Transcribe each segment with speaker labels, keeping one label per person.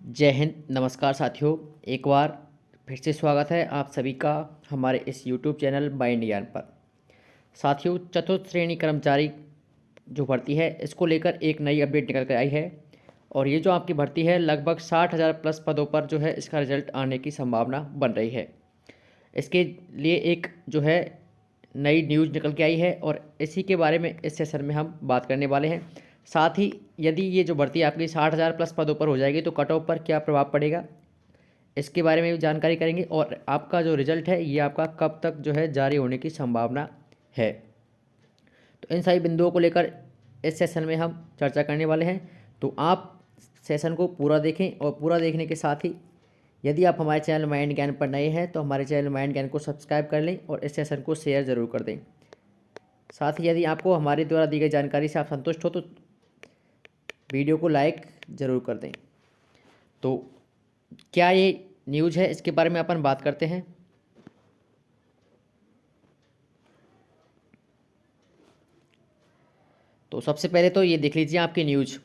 Speaker 1: जय हिंद। नमस्कार साथियों, एक बार फिर से स्वागत है आप सभी का हमारे इस यूट्यूब चैनल माइंड ज्ञान पर। साथियों, चतुर्थ श्रेणी कर्मचारी जो भर्ती है इसको लेकर एक नई अपडेट निकल कर आई है और ये जो आपकी भर्ती है लगभग 60,000 प्लस पदों पर जो है इसका रिजल्ट आने की संभावना बन रही है। इसके लिए एक जो है नई न्यूज़ निकल के आई है और इसी के बारे में इस सेशन में हम बात करने वाले हैं। साथ ही यदि ये जो भर्ती आपकी 60,000 प्लस पदों पर हो जाएगी तो कट ऑफ पर क्या प्रभाव पड़ेगा, इसके बारे में भी जानकारी करेंगे और आपका जो रिजल्ट है ये आपका कब तक जो है जारी होने की संभावना है। तो इन सभी बिंदुओं को लेकर इस सेशन में हम चर्चा करने वाले हैं। तो आप सेशन को पूरा देखें और पूरा देखने के साथ ही यदि आप हमारे चैनल माइंड ज्ञान पर नए हैं तो हमारे चैनल माइंड ज्ञान को सब्सक्राइब कर लें और इस सेशन को शेयर ज़रूर कर दें। साथ ही यदि आपको हमारे द्वारा दी गई जानकारी से आप संतुष्ट हो तो वीडियो को लाइक ज़रूर कर दें। तो क्या ये न्यूज़ है, इसके बारे में अपन बात करते हैं। तो सबसे पहले तो ये देख लीजिए आपकी न्यूज़।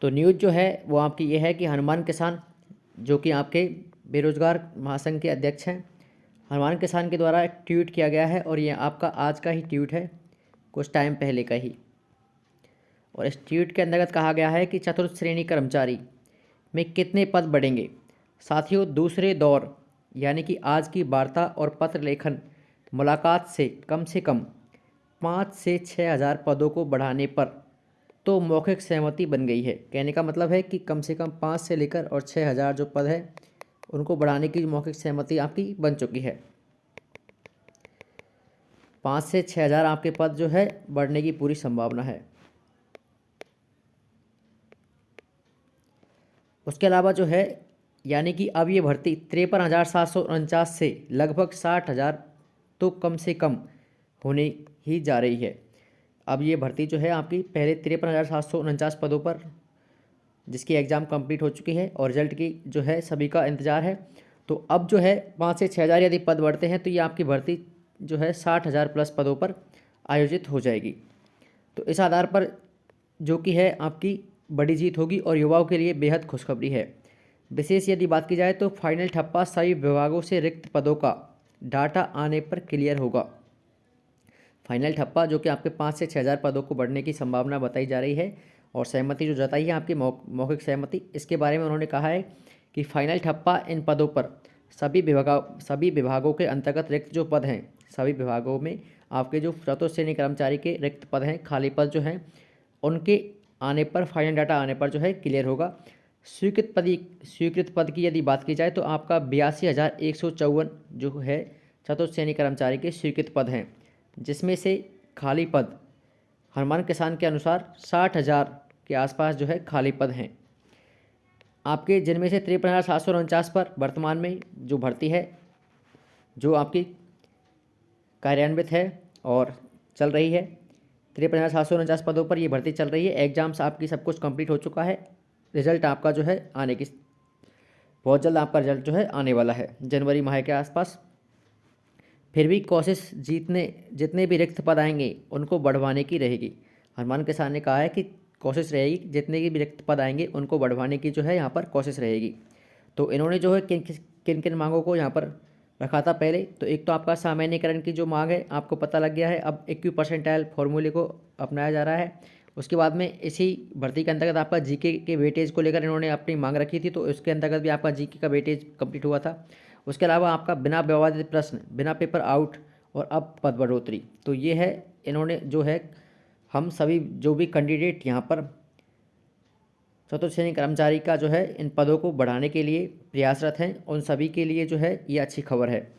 Speaker 1: तो न्यूज़ जो है वो आपकी ये है कि हनुमान किसान जो कि आपके बेरोजगार महासंघ के अध्यक्ष हैं, हनुमान किसान के द्वारा एक ट्वीट किया गया है और ये आपका आज का ही ट्वीट है, कुछ टाइम पहले का ही। और इस ट्वीट के अंतर्गत कहा गया है कि चतुर्थ श्रेणी कर्मचारी में कितने पद बढ़ेंगे। साथियों, दूसरे दौर यानी कि आज की वार्ता और पत्र लेखन मुलाकात से कम 5 से 6,000 पदों को बढ़ाने पर तो मौखिक सहमति बन गई है। कहने का मतलब है कि कम से कम 5 से लेकर और 6,000 जो पद है उनको बढ़ाने की मौखिक सहमति आपकी बन चुकी है। 5 से 6,000 आपके पद जो है बढ़ने की पूरी संभावना है। उसके अलावा जो है यानी कि अब ये भर्ती 53,749 से लगभग 60,000 तो कम से कम होने ही जा रही है। अब ये भर्ती जो है आपकी पहले 53,749 पदों पर जिसकी एग्ज़ाम कंप्लीट हो चुकी है और रिजल्ट की जो है सभी का इंतज़ार है। तो अब जो है 5 से 6,000 यदि पद बढ़ते हैं तो ये आपकी भर्ती जो है 60,000 प्लस पदों पर आयोजित हो जाएगी। तो इस आधार पर जो कि है आपकी बड़ी जीत होगी और युवाओं के लिए बेहद खुशखबरी है। विशेष यदि बात की जाए तो फाइनल ठप्पा सभी विभागों से रिक्त पदों का डाटा आने पर क्लियर होगा। फाइनल ठप्पा जो कि आपके 5 से 6,000 पदों को बढ़ने की संभावना बताई जा रही है और सहमति जो जताई है आपकी मौखिक सहमति, इसके बारे में उन्होंने कहा है कि फाइनल ठप्पा इन पदों पर सभी विभागों के अंतर्गत रिक्त जो पद हैं, सभी विभागों में आपके जो चतुर्थ श्रेणी कर्मचारी के रिक्त पद हैं, खाली पद जो हैं, उनके आने पर फाइनल डाटा आने पर जो है क्लियर होगा। स्वीकृत पद की यदि बात की जाए तो आपका 82,154 जो है चतुर्थ श्रेणी कर्मचारी के स्वीकृत पद हैं, जिसमें से खाली पद हनुमान किसान के अनुसार 60,000 के आसपास जो है खाली पद हैं आपके, जिनमें से 53,749 पर वर्तमान में जो भर्ती है जो आपकी कार्यान्वित है और चल रही है। 53,749 पदों पर ये भर्ती चल रही है। एग्जाम्स आपकी सब कुछ कंप्लीट हो चुका है। रिजल्ट आपका जो है आने की बहुत जल्द आपका रिजल्ट जो है आने वाला है जनवरी माह के आसपास। फिर भी कोशिश जितने भी रिक्त पद आएंगे उनको बढ़वाने की रहेगी। हनुमान किसान ने कहा है कि कोशिश रहेगी जितने भी रिक्त पद आएंगे उनको बढ़वाने की जो है यहाँ पर कोशिश रहेगी। तो इन्होंने जो है किन किन मांगों को यहाँ पर रखा था पहले, तो एक तो आपका सामान्यीकरण की जो मांग है आपको पता लग गया है, अब 21 परसेंटाइल फॉर्मूले को अपनाया जा रहा है। उसके बाद में इसी भर्ती के अंतर्गत आपका जीके के वेटेज को लेकर इन्होंने अपनी मांग रखी थी, तो उसके अंतर्गत भी आपका जीके का वेटेज कंप्लीट हुआ था। उसके अलावा आपका बिना विवादित प्रश्न, बिना पेपर आउट और अब पद बढ़ोतरी, तो ये है इन्होंने जो है हम सभी जो भी कैंडिडेट यहाँ पर चतुर्थ श्रेणी कर्मचारी का जो है इन पदों को बढ़ाने के लिए प्रयासरत हैं, उन सभी के लिए जो है ये अच्छी खबर है।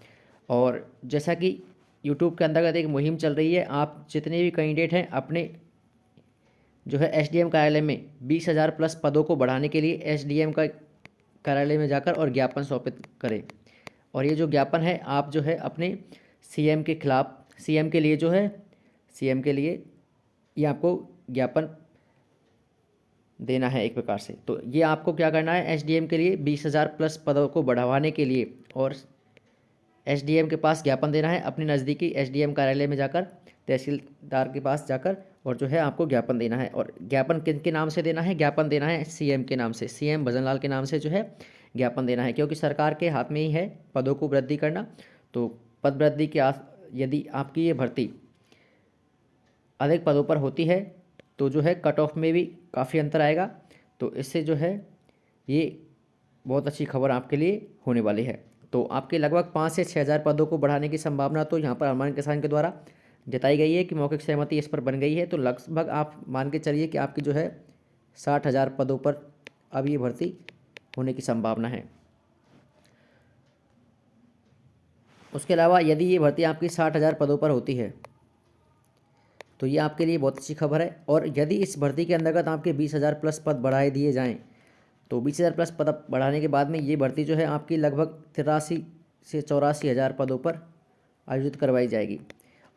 Speaker 1: और जैसा कि यूट्यूब के अंतर्गत एक मुहिम चल रही है, आप जितने भी कैंडिडेट हैं अपने जो है एसडीएम कार्यालय में 20,000 प्लस पदों को बढ़ाने के लिए एसडीएम का कार्यालय में जाकर और ज्ञापन सौंपित करें। और ये जो ज्ञापन है आप जो है अपने सीएम के खिलाफ, सीएम के लिए जो है सीएम के लिए ये आपको ज्ञापन देना है एक प्रकार से। तो ये आपको क्या करना है, एसडीएम के लिए 20,000 प्लस पदों को बढ़ाने के लिए और एसडीएम के पास ज्ञापन देना है, अपने नज़दीकी एसडीएम कार्यालय में जाकर, तहसीलदार के पास जाकर और जो है आपको ज्ञापन देना है। और ज्ञापन किन के नाम से देना है? ज्ञापन देना है सीएम के नाम से, सीएम भजन लाल के नाम से जो है ज्ञापन देना है, क्योंकि सरकार के हाथ में ही है पदों को वृद्धि करना। तो पद वृद्धि के यदि आपकी ये भर्ती अधिक पदों पर होती है तो जो है कट ऑफ में भी काफ़ी अंतर आएगा। तो इससे जो है ये बहुत अच्छी खबर आपके लिए होने वाली है। तो आपके लगभग 5 से 6 हज़ार पदों को बढ़ाने की संभावना तो यहाँ पर हरमान किसान के द्वारा जताई गई है कि मौखिक सहमति इस पर बन गई है। तो लगभग आप मान के चलिए कि आपकी जो है 60,000 पदों पर अब ये भर्ती होने की संभावना है। उसके अलावा यदि ये भर्ती आपकी 60,000 पदों पर होती है तो ये आपके लिए बहुत अच्छी खबर है। और यदि इस भर्ती के अंतर्गत आपके 20,000 प्लस पद बढ़ाए दिए जाएँ तो 20,000 प्लस पद बढ़ाने के बाद में ये भर्ती जो है आपकी लगभग 83 से 84 हज़ार पदों पर आयोजित करवाई जाएगी।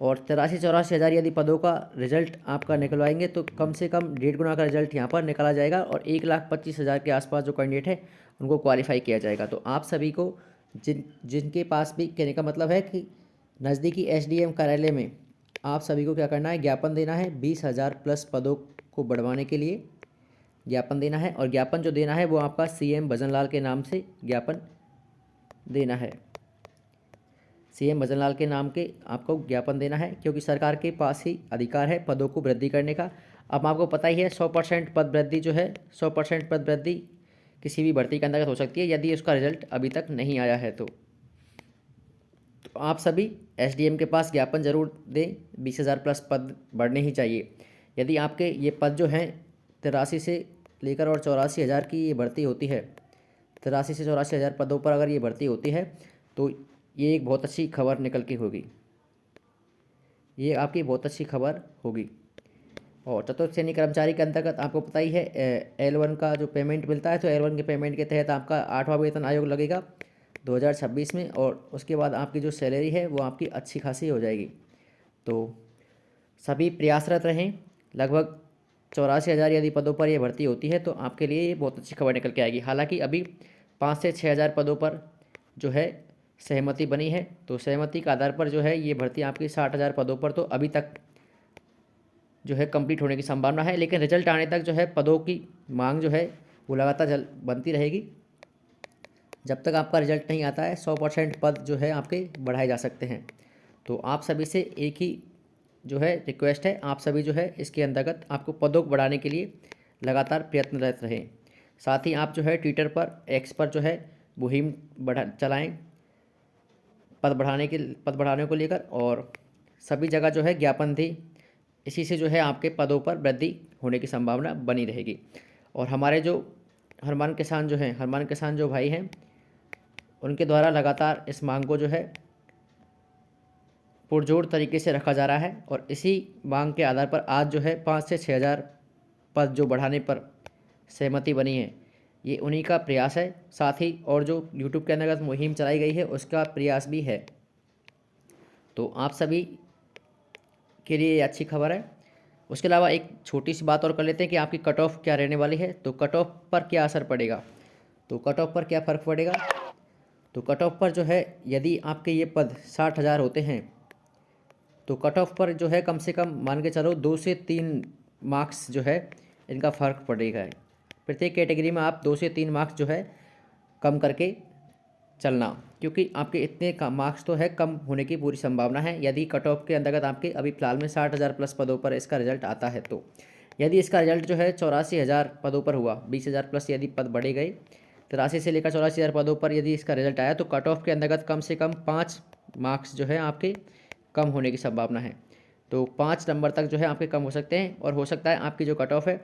Speaker 1: और 83-84 हज़ार यदि पदों का रिजल्ट आपका निकलवाएंगे तो कम से कम 1.5 गुना का रिजल्ट यहाँ पर निकाला जाएगा और 1,25,000 के आसपास जो कैंडिडेट है उनको क्वालिफाई किया जाएगा। तो आप सभी को जिनके पास भी, कहने का मतलब है कि नज़दीकी एसडीएम कार्यालय में आप सभी को क्या करना है? ज्ञापन देना है। 20,000 प्लस पदों को बढ़वाने के लिए ज्ञापन देना है। और ज्ञापन जो देना है वो आपका सीएम भजन लाल के नाम से ज्ञापन देना है। सीएम भजन लाल के नाम के आपको ज्ञापन देना है, क्योंकि सरकार के पास ही अधिकार है पदों को वृद्धि करने का। अब आपको पता ही है 100% पद वृद्धि जो है, 100% पद वृद्धि किसी भी भर्ती के अंतर्गत हो सकती है यदि उसका रिजल्ट अभी तक नहीं आया है। तो आप सभी एसडीएम के पास ज्ञापन जरूर दें। 20,000 प्लस पद बढ़ने ही चाहिए। यदि आपके ये पद जो हैं 83 से लेकर और 84 हज़ार की ये भर्ती होती है, 83 से 84 हज़ार पदों पर अगर ये भर्ती होती है तो ये एक बहुत अच्छी खबर निकल के होगी, ये आपकी बहुत अच्छी खबर होगी। और चतुर्थ श्रेणी कर्मचारी के अंतर्गत आपको पता ही है L1 का जो पेमेंट मिलता है, तो L1 के पेमेंट के तहत आपका 8वां वेतन आयोग लगेगा 2026 में। और उसके बाद आपकी जो सैलरी है वो आपकी अच्छी खासी हो जाएगी। तो सभी प्रयासरत रहें। लगभग 84 हज़ार यदि पदों पर यह भर्ती होती है तो आपके लिए ये बहुत अच्छी खबर निकल के आएगी। हालांकि अभी 5 से 6 हज़ार पदों पर जो है सहमति बनी है, तो सहमति के आधार पर जो है ये भर्ती आपकी 60,000 पदों पर तो अभी तक जो है कंप्लीट होने की संभावना है। लेकिन रिजल्ट आने तक जो है पदों की मांग जो है वो लगातार बनती रहेगी। जब तक आपका रिजल्ट नहीं आता है 100% पद जो है आपके बढ़ाए जा सकते हैं। तो आप सभी से एक ही जो है रिक्वेस्ट है, आप सभी जो है इसके अंतर्गत आपको पदों को बढ़ाने के लिए लगातार प्रयत्नरत रहें। साथ ही आप जो है ट्विटर पर, एक्स पर जो है मुहिम चलाएँ पद बढ़ाने को लेकर, और सभी जगह जो है ज्ञापन दें। इसी से जो है आपके पदों पर वृद्धि होने की संभावना बनी रहेगी। और हमारे जो हरमान किसान जो भाई हैं उनके द्वारा लगातार इस मांग को जो है पुरजोर तरीके से रखा जा रहा है। और इसी मांग के आधार पर आज जो है 5 से 6 हज़ार पद जो बढ़ाने पर सहमति बनी है, ये उन्हीं का प्रयास है। साथ ही और जो यूट्यूब के अंतर्गत मुहिम चलाई गई है उसका प्रयास भी है। तो आप सभी के लिए ये अच्छी खबर है। उसके अलावा एक छोटी सी बात और कर लेते हैं कि आपकी कट ऑफ क्या रहने वाली है। तो कट ऑफ पर क्या असर पड़ेगा, तो कट ऑफ पर क्या फ़र्क पड़ेगा, तो कट ऑफ पर जो है यदि आपके ये पद 60,000 होते हैं तो कट ऑफ पर जो है कम से कम मान के चलो 2 से 3 मार्क्स जो है इनका फ़र्क पड़ेगा। प्रत्येक कैटेगरी में आप 2 से 3 मार्क्स जो है कम करके चलना, क्योंकि आपके इतने मार्क्स तो है कम होने की पूरी संभावना है यदि कट ऑफ के अंतर्गत आपके अभी फिलहाल में 60,000 प्लस पदों पर इसका रिजल्ट आता है। तो यदि इसका रिजल्ट जो है 84,000 पदों पर हुआ, 20,000 प्लस यदि पद बढ़े गए, 83 से लेकर 84,000 पदों पर यदि इसका रिजल्ट आया तो कट ऑफ के अंतर्गत कम से कम 5 मार्क्स जो है आपके कम होने की संभावना है। तो 5 नंबर तक जो है आपके कम हो सकते हैं। और हो सकता है आपकी जो कट ऑफ है,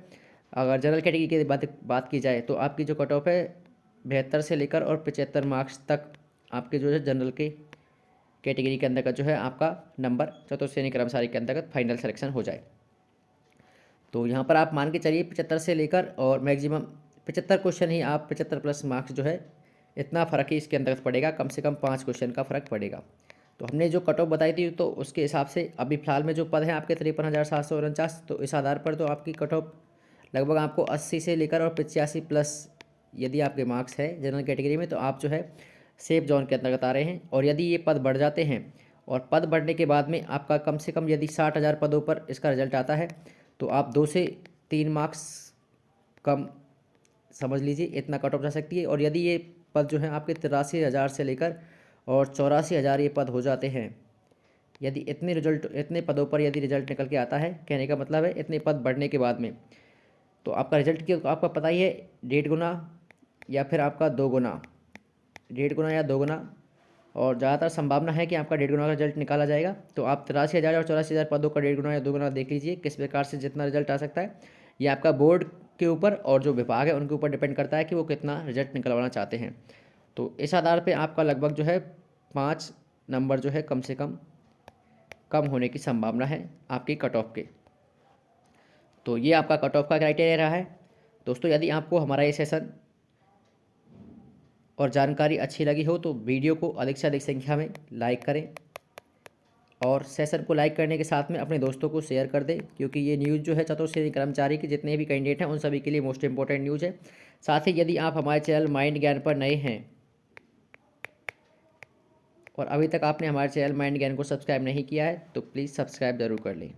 Speaker 1: अगर जनरल कैटेगरी की बात की जाए तो आपकी जो कट ऑफ है 72 से लेकर और 75 मार्क्स तक आपके जो है जनरल के कैटेगरी के अंतर्गत जो है आपका नंबर चतुर्थ श्रेणी कर्मचारी के अंतर्गत फाइनल सिलेक्शन हो जाए। तो यहाँ पर आप मान के चलिए 75 से लेकर और मैक्सिमम 75 क्वेश्चन ही आप 75 प्लस मार्क्स जो है इतना फ़र्क ही इसके अंतर्गत पड़ेगा, कम से कम 5 क्वेश्चन का फ़र्क पड़ेगा। तो हमने जो कट ऑफ बताई थी तो उसके हिसाब से अभी फिलहाल में जो पद हैं आपके 53,749, तो इस आधार पर तो आपकी कट ऑफ लगभग आपको 80 से लेकर और 85 प्लस यदि आपके मार्क्स है जनरल कैटेगरी में तो आप जो है सेफ जोन के अंतर्गत आ रहे हैं। और यदि ये पद बढ़ जाते हैं और पद बढ़ने के बाद में आपका कम से कम यदि 60,000 पदों पर इसका रिजल्ट आता है तो आप 2 से 3 मार्क्स कम समझ लीजिए, इतना कट ऑफ जा सकती है। और यदि ये पद जो हैं आपके 83,000 से लेकर और 84,000 ये पद हो जाते हैं, यदि इतने पदों पर यदि रिजल्ट निकल के आता है, कहने का मतलब है इतने पद बढ़ने के बाद में, तो आपका रिजल्ट की आपका पता ही है, 1.5 गुना या फिर आपका 2 गुना, 1.5 गुना या 2 गुना, और ज़्यादातर संभावना है कि आपका 1.5 गुना का रिजल्ट निकाला जाएगा। तो आप 83,000 और 84,000 पदों का 1.5 गुना या 2 गुना देख लीजिए किस प्रकार से जितना रिजल्ट आ सकता है। ये आपका बोर्ड के ऊपर और जो विभाग है उनके ऊपर डिपेंड करता है कि वो कितना रिजल्ट निकलवाना चाहते हैं। तो इस आधार पे आपका लगभग जो है 5 नंबर जो है कम से कम होने की संभावना है आपकी कट ऑफ के। तो ये आपका कट ऑफ का क्राइटेरिया रहा है। दोस्तों, यदि आपको हमारा ये सेशन और जानकारी अच्छी लगी हो तो वीडियो को अधिक से अधिक संख्या में लाइक करें, और सेशन को लाइक करने के साथ में अपने दोस्तों को शेयर कर दें, क्योंकि ये न्यूज़ जो है चतुर्थ श्रेणी कर्मचारी के जितने भी कैंडिडेट हैं उन सभी के लिए मोस्ट इंपॉर्टेंट न्यूज़ है। साथ ही यदि आप हमारे चैनल माइंड ज्ञान पर नए हैं और अभी तक आपने हमारे चैनल माइंड ज्ञान को सब्सक्राइब नहीं किया है तो प्लीज़ सब्सक्राइब जरूर कर लें।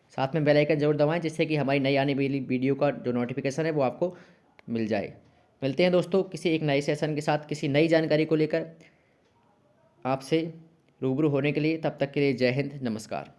Speaker 1: साथ में बेल आइकन जरूर दबाएं जिससे कि हमारी नई आने वाली वीडियो का जो नोटिफिकेशन है वो आपको मिल जाए। मिलते हैं दोस्तों किसी एक नए सेशन के साथ, किसी नई जानकारी को लेकर आपसे रूबरू होने के लिए। तब तक के लिए जय हिंद, नमस्कार।